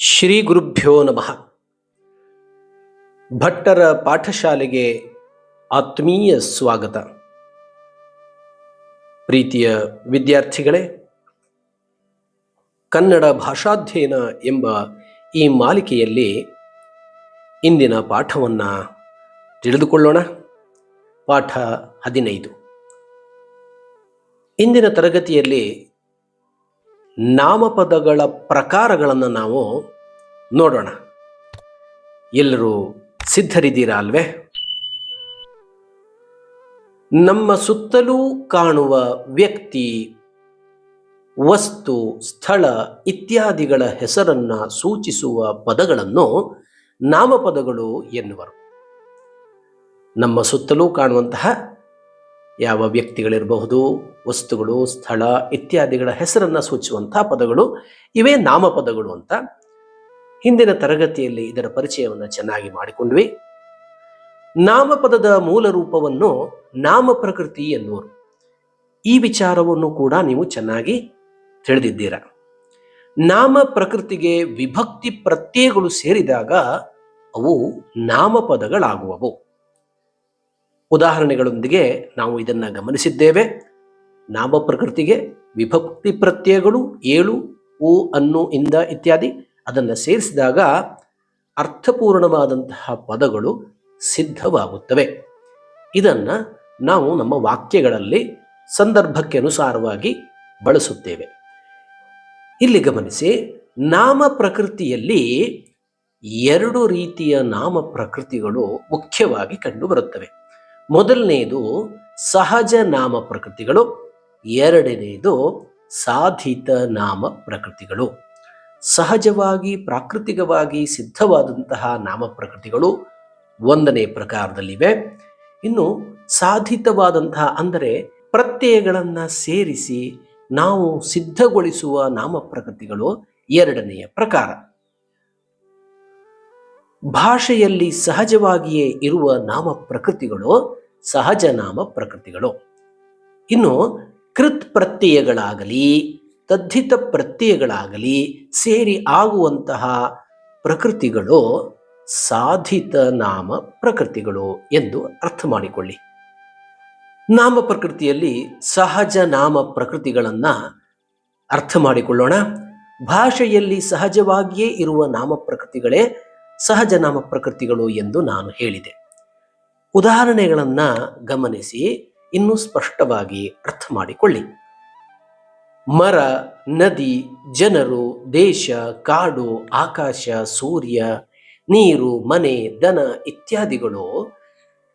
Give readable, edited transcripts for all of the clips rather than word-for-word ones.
ಶ್ರೀ ಗುರುಭ್ಯೋ ನಮಃ. ಭಟ್ಟರ ಪಾಠಶಾಲೆಗೆ ಆತ್ಮೀಯ ಸ್ವಾಗತ. ಪ್ರೀತಿಯ ವಿದ್ಯಾರ್ಥಿಗಳೇ, ಕನ್ನಡ ಭಾಷಾಧ್ಯಯನ ಎಂಬ ಈ ಮಾಲಿಕೆಯಲ್ಲಿ ಇಂದಿನ ಪಾಠವನ್ನು ತಿಳಿದುಕೊಳ್ಳೋಣ. ಪಾಠ 15. ಇಂದಿನ ತರಗತಿಯಲ್ಲಿ ನಾಮಪದಗಳ ಪ್ರಕಾರಗಳನ್ನು ನಾವು ನೋಡೋಣ. ಎಲ್ಲರೂ ಸಿದ್ಧರಿದ್ದೀರಾ ಅಲ್ವೇ? ನಮ್ಮ ಸುತ್ತಲೂ ಕಾಣುವ ವ್ಯಕ್ತಿ, ವಸ್ತು, ಸ್ಥಳ ಇತ್ಯಾದಿಗಳ ಹೆಸರನ್ನು ಸೂಚಿಸುವ ಪದಗಳನ್ನು ನಾಮಪದಗಳು ಎನ್ನುವರು. ನಮ್ಮ ಸುತ್ತಲೂ ಕಾಣುವಂತಹ ಯಾವ ವ್ಯಕ್ತಿಗಳಿರಬಹುದು, ವಸ್ತುಗಳು, ಸ್ಥಳ ಇತ್ಯಾದಿಗಳ ಹೆಸರನ್ನು ಸೂಚಿಸುವಂತಹ ಪದಗಳು ಇವೇ ನಾಮಪದಗಳು ಅಂತ ಹಿಂದಿನ ತರಗತಿಯಲ್ಲಿ ಇದರ ಪರಿಚಯವನ್ನು ಚೆನ್ನಾಗಿ ಮಾಡಿಕೊಂಡ್ವಿ. ನಾಮಪದದ ಮೂಲ ರೂಪವನ್ನು ನಾಮ ಪ್ರಕೃತಿ ಎನ್ನುವರು. ಈ ವಿಚಾರವನ್ನು ಕೂಡ ನೀವು ಚೆನ್ನಾಗಿ ತಿಳಿದಿದ್ದೀರ. ನಾಮ ಪ್ರಕೃತಿಗೆ ವಿಭಕ್ತಿ ಪ್ರತ್ಯಯಗಳು ಸೇರಿದಾಗ ಅವು ನಾಮಪದಗಳಾಗುವವು. ಉದಾಹರಣೆಗಳೊಂದಿಗೆ ನಾವು ಇದನ್ನು ಗಮನಿಸಿದ್ದೇವೆ. ನಾಮ ಪ್ರಕೃತಿಗೆ ವಿಭಕ್ತಿ ಪ್ರತ್ಯಯಗಳು 7 ಉ, ಅನ್ನು, ಇಂದ ಇತ್ಯಾದಿ ಅದನ್ನು ಸೇರಿಸಿದಾಗ ಅರ್ಥಪೂರ್ಣವಾದಂತಹ ಪದಗಳು ಸಿದ್ಧವಾಗುತ್ತವೆ. ಇದನ್ನು ನಾವು ನಮ್ಮ ವಾಕ್ಯಗಳಲ್ಲಿ ಸಂದರ್ಭಕ್ಕೆ ಅನುಸಾರವಾಗಿ ಬಳಸುತ್ತೇವೆ. ಇಲ್ಲಿ ಗಮನಿಸಿ, ನಾಮ ಪ್ರಕೃತಿಯಲ್ಲಿ 2 ರೀತಿಯ ನಾಮ ಪ್ರಕೃತಿಗಳು ಮುಖ್ಯವಾಗಿ ಕಂಡುಬರುತ್ತವೆ. ಮೊದಲನೆಯದು ಸಹಜ ನಾಮ ಪ್ರಕೃತಿಗಳು, ಎರಡನೆಯದು ಸಾಧಿತ ನಾಮ ಪ್ರಕೃತಿಗಳು. ಸಹಜವಾಗಿ ಪ್ರಾಕೃತಿಕವಾಗಿ ಸಿದ್ಧವಾದಂತಹ ನಾಮ ಪ್ರಕೃತಿಗಳು 1ನೇ ಪ್ರಕಾರದಲ್ಲಿವೆ. ಇನ್ನು ಸಾಧಿತವಾದಂತಹ ಅಂದರೆ ಪ್ರತ್ಯಯಗಳನ್ನು ಸೇರಿಸಿ ನಾವು ಸಿದ್ಧಗೊಳಿಸುವ ನಾಮ ಪ್ರಕೃತಿಗಳು 2ನೆಯ ಪ್ರಕಾರ. ಭಾಷೆಯಲ್ಲಿ ಸಹಜವಾಗಿಯೇ ಇರುವ ನಾಮ ಪ್ರಕೃತಿಗಳು ಸಹಜ ನಾಮ ಪ್ರಕೃತಿಗಳು. ಇನ್ನು ಕೃತ್ ಪ್ರತ್ಯಯಗಳಾಗಲಿ ತದ್ಧಿತ ಪ್ರತ್ಯಯಗಳಾಗಲಿ ಸೇರಿ ಆಗುವಂತಹ ಪ್ರಕೃತಿಗಳು ಸಾಧಿತ ನಾಮ ಪ್ರಕೃತಿಗಳು ಎಂದು ಅರ್ಥ ಮಾಡಿಕೊಳ್ಳಿ. ನಾಮ ಪ್ರಕೃತಿಯಲ್ಲಿ ಸಹಜ ನಾಮ ಪ್ರಕೃತಿಗಳನ್ನು ಅರ್ಥ ಮಾಡಿಕೊಳ್ಳೋಣ. ಭಾಷೆಯಲ್ಲಿ ಸಹಜವಾಗಿಯೇ ಇರುವ ನಾಮ ಪ್ರಕೃತಿಗಳೇ ಸಹಜ ನಾಮ ಪ್ರಕೃತಿಗಳು ಎಂದು ನಾನು ಹೇಳಿದೆ. ಉದಾಹರಣೆಗಳನ್ನು ಗಮನಿಸಿ ಇನ್ನೂ ಸ್ಪಷ್ಟವಾಗಿ ಅರ್ಥ ಮಾಡಿಕೊಳ್ಳಿ. ಮರ, ನದಿ, ಜನರು, ದೇಶ, ಕಾಡು, ಆಕಾಶ, ಸೂರ್ಯ, ನೀರು, ಮನೆ, ದನ ಇತ್ಯಾದಿಗಳು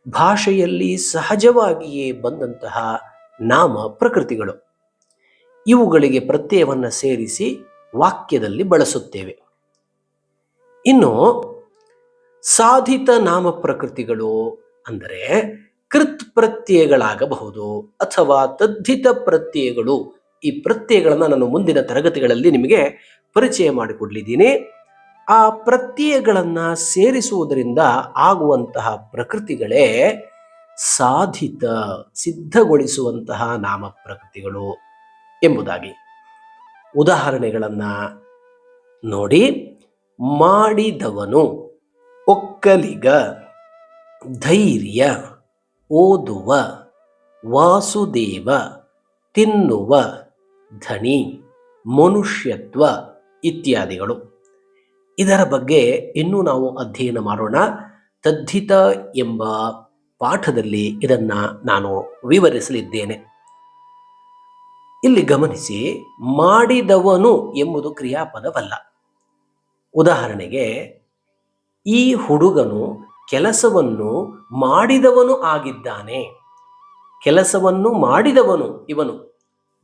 ಭಾಷೆಯಲ್ಲಿ ಸಹಜವಾಗಿಯೇ ಬಂದಂತಹ ನಾಮ ಪ್ರಕೃತಿಗಳು. ಇವುಗಳಿಗೆ ಪ್ರತ್ಯಯವನ್ನು ಸೇರಿಸಿ ವಾಕ್ಯದಲ್ಲಿ ಬಳಸುತ್ತೇವೆ. ಇನ್ನು ಸಾಧಿತ ನಾಮ ಪ್ರಕೃತಿಗಳು ಅಂದರೆ ಕೃತ್ ಪ್ರತ್ಯಯಗಳಾಗಬಹುದು ಅಥವಾ ತದ್ಧಿತ ಪ್ರತ್ಯಯಗಳು. ಈ ಪ್ರತ್ಯಯಗಳನ್ನು ನಾನು ಮುಂದಿನ ತರಗತಿಗಳಲ್ಲಿ ನಿಮಗೆ ಪರಿಚಯ ಮಾಡಿಕೊಡ್ಲಿದ್ದೀನಿ. ಆ ಪ್ರತ್ಯಯಗಳನ್ನು ಸೇರಿಸುವುದರಿಂದ ಆಗುವಂತಹ ಪ್ರಕೃತಿಗಳೇ ಸಾಧಿತ, ಸಿದ್ಧಗೊಳಿಸುವಂತಹ ನಾಮ ಪ್ರಕೃತಿಗಳು ಎಂಬುದಾಗಿ. ಉದಾಹರಣೆಗಳನ್ನು ನೋಡಿ. ಮಾಡಿದವನು, ಒಕ್ಕಲಿಗ, ಧೈರ್ಯ, ಓದುವ, ವಾಸುದೇವ, ತಿನ್ನುವ, ಧಣಿ, ಮನುಷ್ಯತ್ವ ಇತ್ಯಾದಿಗಳು. ಇದರ ಬಗ್ಗೆ ಇನ್ನೂ ನಾವು ಅಧ್ಯಯನ ಮಾಡೋಣ. ತದ್ಧಿತ ಎಂಬ ಪಾಠದಲ್ಲಿ ಇದನ್ನು ನಾನು ವಿವರಿಸಲಿದ್ದೇನೆ. ಇಲ್ಲಿ ಗಮನಿಸಿ, ಮಾಡಿದವನು ಎಂಬುದು ಕ್ರಿಯಾಪದವಲ್ಲ. ಉದಾಹರಣೆಗೆ, ಈ ಹುಡುಗನು ಕೆಲಸವನ್ನು ಮಾಡಿದವನು ಆಗಿದ್ದಾನೆ. ಕೆಲಸವನ್ನು ಮಾಡಿದವನು ಇವನು.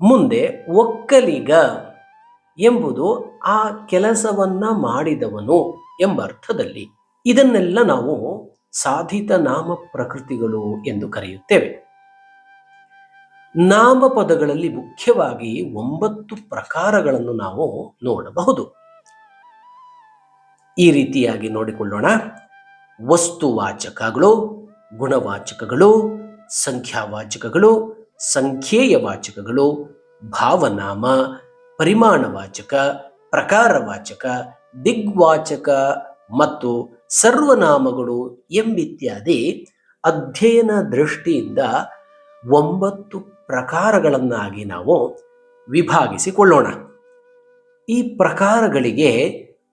ಮುಂದೆ ಒಕ್ಕಲಿಗ ಎಂಬುದು ಆ ಕೆಲಸವನ್ನ ಮಾಡಿದವನು ಎಂಬ ಅರ್ಥದಲ್ಲಿ. ಇದನ್ನೆಲ್ಲ ನಾವು ಸಾಧಿತ ನಾಮ ಪ್ರಕೃತಿಗಳು ಎಂದು ಕರೆಯುತ್ತೇವೆ. ನಾಮಪದಗಳಲ್ಲಿ ಮುಖ್ಯವಾಗಿ 9 ಪ್ರಕಾರಗಳನ್ನು ನಾವು ನೋಡಬಹುದು. ಈ ರೀತಿಯಾಗಿ ನೋಡಿಕೊಳ್ಳೋಣ. ವಸ್ತುವಾಚಕಗಳು, ಗುಣವಾಚಕಗಳು, ಸಂಖ್ಯಾವಾಚಕಗಳು, ಸಂಖ್ಯೇಯವಾಚಕಗಳು, ಭಾವನಾಮ, ಪರಿಮಾಣವಾಚಕ, ಪ್ರಕಾರವಾಚಕ, ದಿಗ್ವಾಚಕ ಮತ್ತು ಸರ್ವನಾಮಗಳು ಎಂಬಿತ್ಯಾದಿ ಅಧ್ಯಯನ ದೃಷ್ಟಿಯಿಂದ 9 ಪ್ರಕಾರಗಳನ್ನಾಗಿ ನಾವು ವಿಭಾಗಿಸಿಕೊಳ್ಳೋಣ. ಈ ಪ್ರಕಾರಗಳಿಗೆ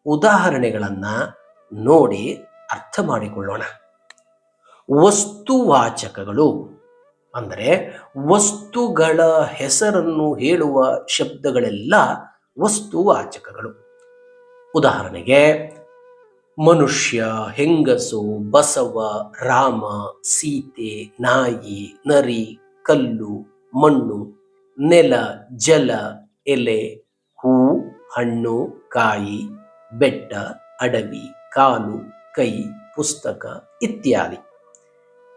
ಉದಾಹರಣೆಗಳನ್ನು ನೋಡಿ ಅರ್ಥ ಮಾಡಿಕೊಳ್ಳೋಣ. ವಸ್ತುವಾಚಕಗಳು ಅಂದರೆ ವಸ್ತುಗಳ ಹೆಸರನ್ನು ಹೇಳುವ ಶಬ್ದಗಳೆಲ್ಲ ವಸ್ತುವಾಚಕಗಳು. ಉದಾಹರಣೆಗೆ ಮನುಷ್ಯ, ಹೆಂಗಸು, ಬಸವ, ರಾಮ, ಸೀತೆ, ನಾಯಿ, ನರಿ, ಕಲ್ಲು, ಮಣ್ಣು, ನೆಲ, ಜಲ, ಎಲೆ, ಹೂ, ಹಣ್ಣು, ಕಾಯಿ, ಬೆಟ್ಟ, ಅಡವಿ, ಕಾಲು, ಕೈ, ಪುಸ್ತಕ ಇತ್ಯಾದಿ.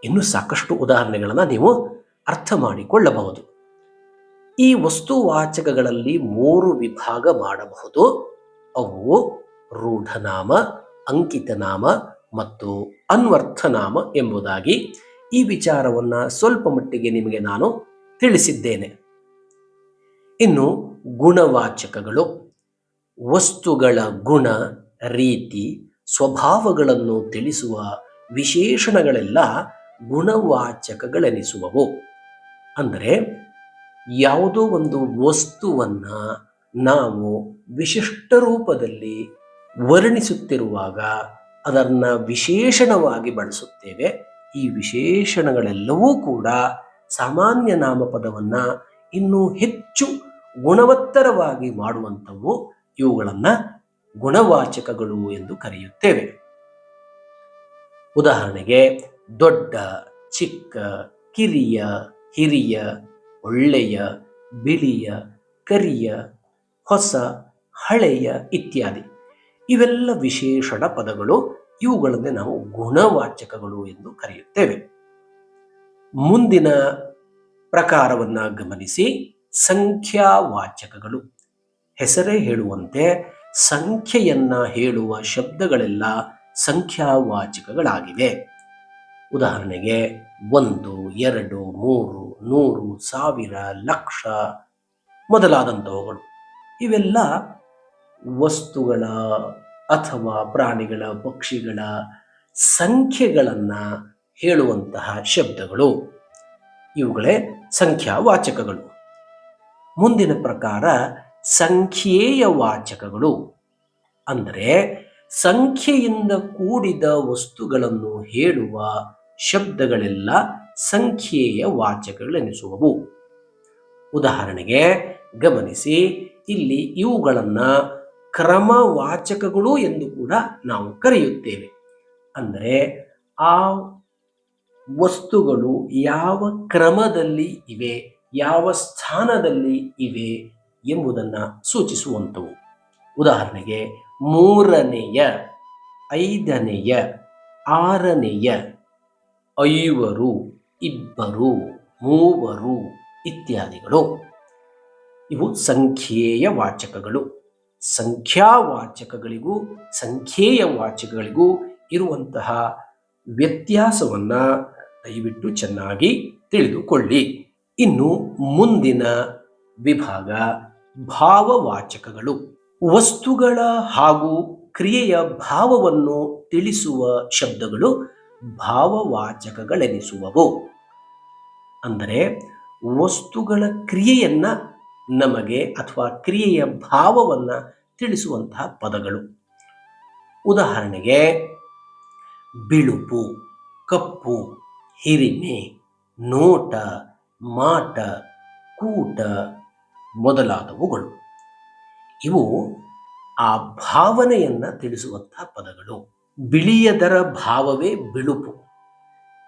ಇನ್ನು ಸಾಕಷ್ಟು ಉದಾಹರಣೆಗಳನ್ನು ನೀವು ಅರ್ಥ ಮಾಡಿಕೊಳ್ಳಬಹುದು. ಈ ವಸ್ತುವಾಚಕಗಳಲ್ಲಿ 3 ವಿಭಾಗ ಮಾಡಬಹುದು. ಅವು ರೂಢನಾಮ, ಅಂಕಿತನಾಮ ಮತ್ತು ಅನ್ವರ್ಥನಾಮ ಎಂಬುದಾಗಿ. ಈ ವಿಚಾರವನ್ನು ಸ್ವಲ್ಪ ಮಟ್ಟಿಗೆ ನಿಮಗೆ ನಾನು ತಿಳಿಸಿದ್ದೇನೆ. ಇನ್ನು ಗುಣವಾಚಕಗಳು ವಸ್ತುಗಳ ಗುಣ, ರೀತಿ, ಸ್ವಭಾವಗಳನ್ನು ತಿಳಿಸುವ ವಿಶೇಷಣಗಳೆಲ್ಲ ಗುಣವಾಚಕಗಳೆನಿಸುವವು. ಅಂದರೆ ಯಾವುದೋ ಒಂದು ವಸ್ತುವನ್ನು ನಾವು ವಿಶಿಷ್ಟ ರೂಪದಲ್ಲಿ ವರ್ಣಿಸುತ್ತಿರುವಾಗ ಅದನ್ನು ವಿಶೇಷಣವಾಗಿ ಬಳಸುತ್ತೇವೆ. ಈ ವಿಶೇಷಣಗಳೆಲ್ಲವೂ ಕೂಡ ಸಾಮಾನ್ಯ ನಾಮಪದವನ್ನು ಇನ್ನೂ ಹೆಚ್ಚು ಗುಣವತ್ತರವಾಗಿ ಮಾಡುವಂಥವು. ಇವುಗಳನ್ನು ಗುಣವಾಚಕಗಳು ಎಂದು ಕರೆಯುತ್ತೇವೆ. ಉದಾಹರಣೆಗೆ ದೊಡ್ಡ, ಚಿಕ್ಕ, ಕಿರಿಯ, ಹಿರಿಯ, ಒಳ್ಳೆಯ, ಬಿಳಿಯ, ಕರಿಯ, ಹೊಸ, ಹಳೆಯ ಇತ್ಯಾದಿ. ಇವೆಲ್ಲ ವಿಶೇಷಣ ಪದಗಳು. ಇವುಗಳನ್ನೇ ನಾವು ಗುಣವಾಚಕಗಳು ಎಂದು ಕರೆಯುತ್ತೇವೆ. ಮುಂದಿನ ಪ್ರಕಾರವನ್ನು ಗಮನಿಸಿ. ಸಂಖ್ಯಾವಾಚಕಗಳು. ಹೆಸರೇ ಹೇಳುವಂತೆ ಸಂಖ್ಯೆಯನ್ನ ಹೇಳುವ ಶಬ್ದಗಳೆಲ್ಲ ಸಂಖ್ಯಾವಾಚಕಗಳಾಗಿವೆ. ಉದಾಹರಣೆಗೆ 1, 2, 3, 100, 1000, ಲಕ್ಷ ಮೊದಲಾದಂಥವುಗಳು. ಇವೆಲ್ಲ ವಸ್ತುಗಳ ಅಥವಾ ಪ್ರಾಣಿಗಳ, ಪಕ್ಷಿಗಳ ಸಂಖ್ಯೆಗಳನ್ನು ಹೇಳುವಂತಹ ಶಬ್ದಗಳು. ಇವುಗಳೇ ಸಂಖ್ಯಾವಾಚಕಗಳು. ಮುಂದಿನ ಪ್ರಕಾರ ಸಂಖ್ಯೇಯ ವಾಚಕಗಳು. ಅಂದರೆ ಸಂಖ್ಯೆಯಿಂದ ಕೂಡಿದ ವಸ್ತುಗಳನ್ನು ಹೇಳುವ ಶಬ್ದಗಳೆಲ್ಲ ಸಂಖ್ಯೇಯ ವಾಚಕಗಳೆನಿಸುವವು. ಉದಾಹರಣೆಗೆ ಗಮನಿಸಿ, ಇಲ್ಲಿ ಇವುಗಳನ್ನು ಕ್ರಮವಾಚಕಗಳು ಎಂದು ಕೂಡ ನಾವು ಕರೆಯುತ್ತೇವೆ. ಅಂದರೆ ಆ ವಸ್ತುಗಳು ಯಾವ ಕ್ರಮದಲ್ಲಿ ಇವೆ, ಯಾವ ಸ್ಥಾನದಲ್ಲಿ ಇವೆ ಎಂಬುದನ್ನು ಸೂಚಿಸುವಂಥವು. ಉದಾಹರಣೆಗೆ 3ನೇಯ, 5ನೇಯ, 6ನೇಯ, 5, 2, 3 ಇತ್ಯಾದಿಗಳು. ಇವು ಸಂಖ್ಯೇಯ ವಾಚಕಗಳು. ಸಂಖ್ಯಾವಾಚಕಗಳಿಗೂ ಸಂಖ್ಯೇಯ ವಾಚಕಗಳಿಗೂ ಇರುವಂತಹ ವ್ಯತ್ಯಾಸವನ್ನು ದಯವಿಟ್ಟು ಚೆನ್ನಾಗಿ ತಿಳಿದುಕೊಳ್ಳಿ. ಇನ್ನು ಮುಂದಿನ ವಿಭಾಗ ಭಾವವಾಚಕಗಳು. ವಸ್ತುಗಳ ಹಾಗೂ ಕ್ರಿಯೆಯ ಭಾವವನ್ನು ತಿಳಿಸುವ ಶಬ್ದಗಳು ಭಾವವಾಚಕಗಳೆನಿಸುವವು. ಅಂದರೆ ವಸ್ತುಗಳ ಕ್ರಿಯೆಯನ್ನ ನಮಗೆ ಅಥವಾ ಕ್ರಿಯೆಯ ಭಾವವನ್ನು ತಿಳಿಸುವಂತಹ ಪದಗಳು. ಉದಾಹರಣೆಗೆ ಬಿಳುಪು, ಕಪ್ಪು, ಹಿರಿಮೆ, ನೋಟ, ಮಾಟ, ಕೂಟ ಮೊದಲಾದವುಗಳು. ಇವು ಆ ಭಾವನೆಯನ್ನ ತಿಳಿಸುವಂತಹ ಪದಗಳು. ಬಿಳಿಯದರ ಭಾವವೇ ಬಿಳುಪು,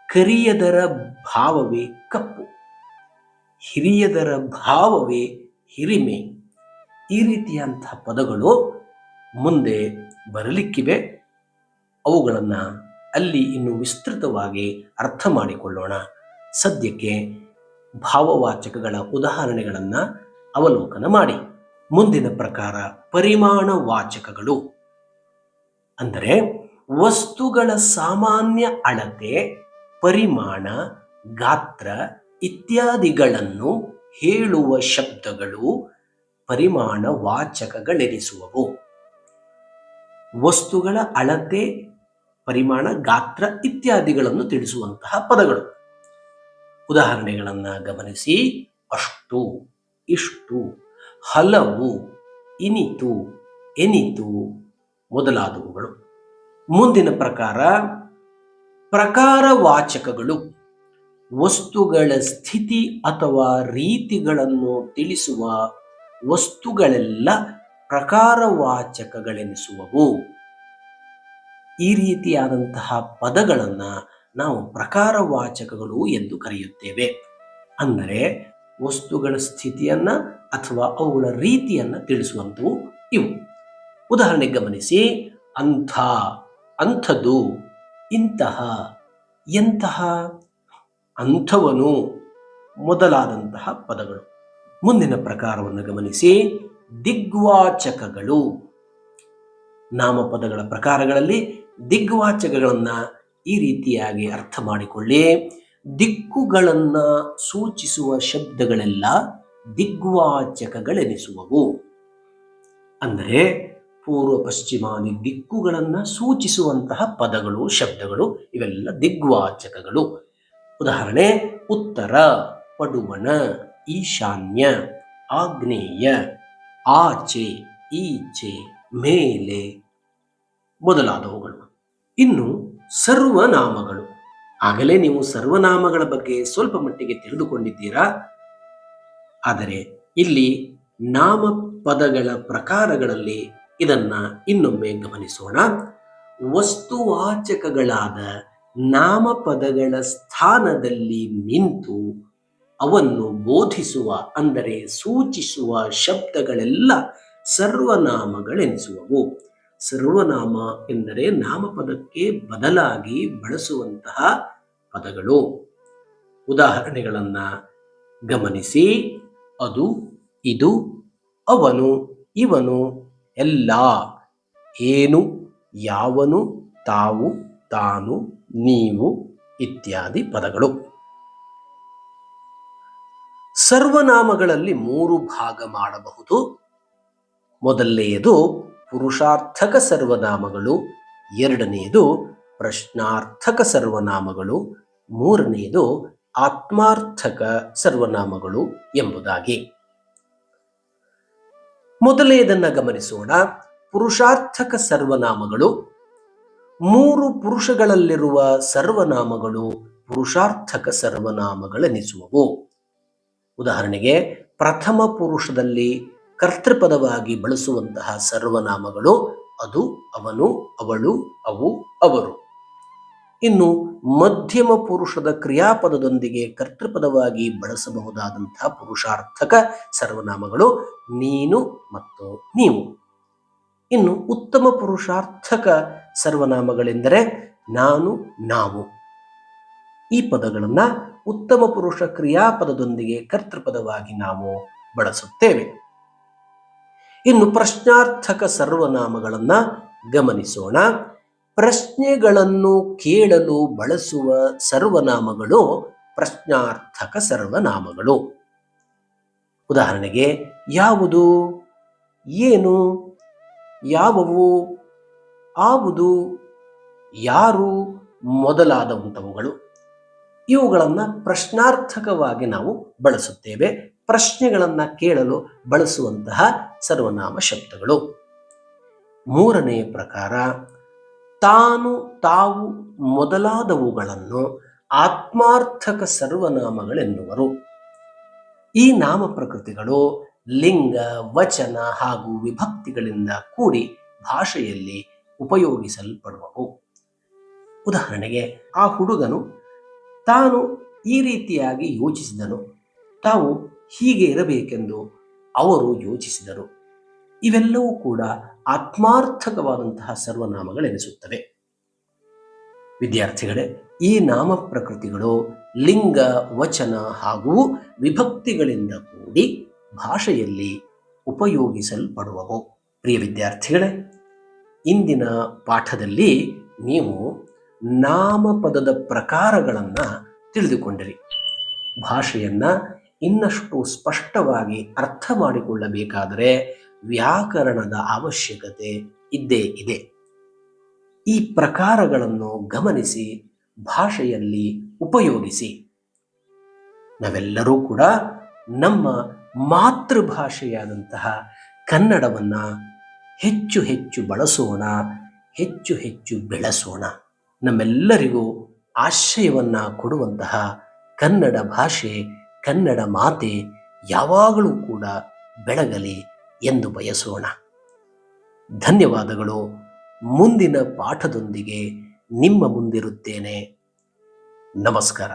ಕರಿಯದರ ಭಾವವೇ ಕಪ್ಪು, ಹಿರಿಯದರ ಭಾವವೇ ಹಿರಿಮೆ. ಈ ರೀತಿಯಂತಹ ಪದಗಳು ಮುಂದೆ ಬರಲಿಕ್ಕಿವೆ. ಅವುಗಳನ್ನು ಅಲ್ಲಿ ಇನ್ನು ವಿಸ್ತೃತವಾಗಿ ಅರ್ಥ ಮಾಡಿಕೊಳ್ಳೋಣ. ಸದ್ಯಕ್ಕೆ ಭಾವವಾಚಕಗಳ ಉದಾಹರಣೆಗಳನ್ನು ಅವಲೋಕನ ಮಾಡಿ. ಮುಂದಿನ ಪ್ರಕಾರ ಪರಿಮಾಣ ವಾಚಕಗಳು. ಅಂದರೆ ವಸ್ತುಗಳ ಸಾಮಾನ್ಯ ಅಳತೆ, ಪರಿಮಾಣ, ಗಾತ್ರ ಇತ್ಯಾದಿಗಳನ್ನು ಹೇಳುವ ಶಬ್ದಗಳು ಪರಿಮಾಣ ವಾಚಕಗಳೆನಿಸುವವು. ವಸ್ತುಗಳ ಅಳತೆ, ಪರಿಮಾಣ, ಗಾತ್ರ ಇತ್ಯಾದಿಗಳನ್ನು ತಿಳಿಸುವಂತಹ ಪದಗಳು. ಉದಾಹರಣೆಗಳನ್ನು ಗಮನಿಸಿ. ಅಷ್ಟು, ಇಷ್ಟು, ಹಲವು, ಇನಿತು, ಎನಿತು ಮೊದಲಾದವುಗಳು. ಮುಂದಿನ ಪ್ರಕಾರ ಪ್ರಕಾರವಾಚಕಗಳು. ವಸ್ತುಗಳ ಸ್ಥಿತಿ ಅಥವಾ ರೀತಿಗಳನ್ನು ತಿಳಿಸುವ ವಸ್ತುಗಳೆಲ್ಲ ಪ್ರಕಾರವಾಚಕಗಳೆನಿಸುವವು. ಈ ರೀತಿಯಾದಂತಹ ಪದಗಳನ್ನು ನಾವು ಪ್ರಕಾರವಾಚಕಗಳು ಎಂದು ಕರೆಯುತ್ತೇವೆ. ಅಂದರೆ ವಸ್ತುಗಳ ಸ್ಥಿತಿಯನ್ನ ಅಥವಾ ಅವುಗಳ ರೀತಿಯನ್ನ ತಿಳಿಸುವಂಥವು ಇವು. ಉದಾಹರಣೆಗೆ ಗಮನಿಸಿ. ಅಂಥ, ಅಂಥದ್ದು, ಇಂತಹ, ಎಂತಹ, ಅಂಥವನು ಮೊದಲಾದಂತಹ ಪದಗಳು. ಮುಂದಿನ ಪ್ರಕಾರವನ್ನು ಗಮನಿಸಿ. ದಿಗ್ವಾಚಕಗಳು. ನಾಮಪದಗಳ ಪ್ರಕಾರಗಳಲ್ಲಿ ದಿಗ್ವಾಚಕಗಳನ್ನ ಈ ರೀತಿಯಾಗಿ ಅರ್ಥ ಮಾಡಿಕೊಳ್ಳಿ. ದಿಕ್ಕುಗಳನ್ನು ಸೂಚಿಸುವ ಶಬ್ದಗಳೆಲ್ಲ ದಿಗ್ವಾಚಕಗಳೆನಿಸುವವು. ಅಂದರೆ ಪೂರ್ವ ಪಶ್ಚಿಮಾದಿ ದಿಕ್ಕುಗಳನ್ನು ಸೂಚಿಸುವಂತಹ ಪದಗಳು, ಶಬ್ದಗಳು ಇವೆಲ್ಲ ದಿಗ್ವಾಚಕಗಳು. ಉದಾಹರಣೆ: ಉತ್ತರ, ಪಡುವಣ, ಈಶಾನ್ಯ, ಆಗ್ನೇಯ, ಆಚೆ, ಈಚೆ, ಮೇಲೆ ಮೊದಲಾದವುಗಳು. ಇನ್ನು ಸರ್ವನಾಮಗಳು. ಆಗಲೇ ನೀವು ಸರ್ವನಾಮಗಳ ಬಗ್ಗೆ ಸ್ವಲ್ಪ ಮಟ್ಟಿಗೆ ತಿಳಿದುಕೊಂಡಿದ್ದೀರಾ. ಆದರೆ ಇಲ್ಲಿ ನಾಮಪದಗಳ ಪ್ರಕಾರಗಳಲ್ಲಿ ಇದನ್ನ ಇನ್ನೊಮ್ಮೆ ಗಮನಿಸೋಣ. ವಸ್ತುವಾಚಕಗಳಾದ ನಾಮಪದಗಳ ಸ್ಥಾನದಲ್ಲಿ ನಿಂತು ಅವನ್ನು ಬೋಧಿಸುವ, ಅಂದರೆ ಸೂಚಿಸುವ ಶಬ್ದಗಳೆಲ್ಲ ಸರ್ವನಾಮಗಳೆನಿಸುವವು. ಸರ್ವನಾಮ ಎಂದರೆ ನಾಮಪದಕ್ಕೆ ಬದಲಾಗಿ ಬಳಸುವಂತಹ ಪದಗಳು. ಉದಾಹರಣೆಗಳನ್ನು ಗಮನಿಸಿ. ಅದು, ಇದು, ಅವನು, ಇವನು, ಎಲ್ಲ, ಏನು, ಯಾವನು, ತಾವು, ತಾನು, ನೀವು ಇತ್ಯಾದಿ ಪದಗಳು. ಸರ್ವನಾಮಗಳಲ್ಲಿ 3 ಭಾಗ ಮಾಡಬಹುದು. ಮೊದಲನೆಯದು ಪುರುಷಾರ್ಥಕ ಸರ್ವನಾಮಗಳು, ಎರಡನೆಯದು ಪ್ರಶ್ನಾರ್ಥಕ ಸರ್ವನಾಮಗಳು, ಮೂರನೆಯದು ಆತ್ಮಾರ್ಥಕ ಸರ್ವನಾಮಗಳು ಎಂಬುದಾಗಿ. ಮೊದಲನೆಯದನ್ನು ಗಮನಿಸೋಣ. ಪುರುಷಾರ್ಥಕ ಸರ್ವನಾಮಗಳು. 3 ಪುರುಷಗಳಲ್ಲಿರುವ ಸರ್ವನಾಮಗಳು ಪುರುಷಾರ್ಥಕ ಸರ್ವನಾಮಗಳೆನಿಸುವವು. ಉದಾಹರಣೆಗೆ ಪ್ರಥಮ ಪುರುಷದಲ್ಲಿ ಕರ್ತೃಪದವಾಗಿ ಬಳಸುವಂತಹ ಸರ್ವನಾಮಗಳು ಅದು, ಅವನು, ಅವಳು, ಅವು, ಅವರು. ಇನ್ನು ಮಧ್ಯಮ ಪುರುಷದ ಕ್ರಿಯಾಪದದೊಂದಿಗೆ ಕರ್ತೃಪದವಾಗಿ ಬಳಸಬಹುದಾದಂತಹ ಪುರುಷಾರ್ಥಕ ಸರ್ವನಾಮಗಳು ನೀನು ಮತ್ತು ನೀವು. ಇನ್ನು ಉತ್ತಮ ಪುರುಷಾರ್ಥಕ ಸರ್ವನಾಮಗಳೆಂದರೆ ನಾನು, ನಾವು. ಈ ಪದಗಳನ್ನು ಉತ್ತಮ ಪುರುಷ ಕ್ರಿಯಾಪದದೊಂದಿಗೆ ಕರ್ತೃಪದವಾಗಿ ನಾವು ಬಳಸುತ್ತೇವೆ. ಇನ್ನು ಪ್ರಶ್ನಾರ್ಥಕ ಸರ್ವನಾಮಗಳನ್ನು ಗಮನಿಸೋಣ. ಪ್ರಶ್ನೆಗಳನ್ನು ಕೇಳಲು ಬಳಸುವ ಸರ್ವನಾಮಗಳು ಪ್ರಶ್ನಾರ್ಥಕ ಸರ್ವನಾಮಗಳು. ಉದಾಹರಣೆಗೆ ಯಾವುದು, ಏನು, ಯಾವುವು, ಆವುದು, ಯಾರು ಮೊದಲಾದಂಥವುಗಳು. ಇವುಗಳನ್ನು ಪ್ರಶ್ನಾರ್ಥಕವಾಗಿ ನಾವು ಬಳಸುತ್ತೇವೆ. ಪ್ರಶ್ನೆಗಳನ್ನು ಕೇಳಲು ಬಳಸುವಂತಹ ಸರ್ವನಾಮ ಶಬ್ದಗಳು. ಮೂರನೆಯ ಪ್ರಕಾರ ತಾನು, ತಾವು ಮೊದಲಾದವುಗಳನ್ನು ಆತ್ಮಾರ್ಥಕ ಸರ್ವನಾಮಗಳೆನ್ನುವರು. ಈ ನಾಮ ಪ್ರಕೃತಿಗಳು ಲಿಂಗ, ವಚನ ಹಾಗೂ ವಿಭಕ್ತಿಗಳಿಂದ ಕೂಡಿ ಭಾಷೆಯಲ್ಲಿ ಉಪಯೋಗಿಸಲ್ಪಡುವವು. ಉದಾಹರಣೆಗೆ ಆ ಹುಡುಗನು ತಾನು ಈ ರೀತಿಯಾಗಿ ಯೋಚಿಸಿದನು, ತಾವು ಹೀಗೆ ಇರಬೇಕೆಂದು ಅವರು ಯೋಚಿಸಿದರು. ಇವೆಲ್ಲವೂ ಕೂಡ ಆತ್ಮಾರ್ಥಕವಾದಂತಹ ಸರ್ವನಾಮಗಳೆನಿಸುತ್ತವೆ. ವಿದ್ಯಾರ್ಥಿಗಳೇ, ಈ ನಾಮ ಪ್ರಕೃತಿಗಳು ಲಿಂಗ, ವಚನ ಹಾಗೂ ವಿಭಕ್ತಿಗಳಿಂದ ಕೂಡಿ ಭಾಷೆಯಲ್ಲಿ ಉಪಯೋಗಿಸಲ್ಪಡುವವು. ಪ್ರಿಯ ವಿದ್ಯಾರ್ಥಿಗಳೇ, ಇಂದಿನ ಪಾಠದಲ್ಲಿ ನೀವು ನಾಮಪದದ ಪ್ರಕಾರಗಳನ್ನು ತಿಳಿದುಕೊಂಡಿರಿ. ಭಾಷೆಯನ್ನು ಇನ್ನಷ್ಟು ಸ್ಪಷ್ಟವಾಗಿ ಅರ್ಥ ಮಾಡಿಕೊಳ್ಳಬೇಕಾದರೆ ವ್ಯಾಕರಣದ ಅವಶ್ಯಕತೆ ಇದ್ದೇ ಇದೆ. ಈ ಪ್ರಕಾರಗಳನ್ನು ಗಮನಿಸಿ ಭಾಷೆಯಲ್ಲಿ ಉಪಯೋಗಿಸಿ. ನಾವೆಲ್ಲರೂ ಕೂಡ ನಮ್ಮ ಮಾತೃಭಾಷೆಯಾದಂತಹ ಕನ್ನಡವನ್ನು ಹೆಚ್ಚು ಹೆಚ್ಚು ಬಳಸೋಣ, ಹೆಚ್ಚು ಹೆಚ್ಚು ಬೆಳೆಸೋಣ. ನಮ್ಮೆಲ್ಲರಿಗೂ ಆಶ್ರಯವನ್ನು ಕೊಡುವಂತಹ ಕನ್ನಡ ಭಾಷೆ, ಕನ್ನಡ ಮಾತೆ ಯಾವಾಗಲೂ ಕೂಡ ಬೆಳಗಲಿ ಎಂದು ಬಯಸೋಣ. ಧನ್ಯವಾದಗಳು. ಮುಂದಿನ ಪಾಠದೊಂದಿಗೆ ನಿಮ್ಮ ಮುಂದಿರುತ್ತೇನೆ. ನಮಸ್ಕಾರ.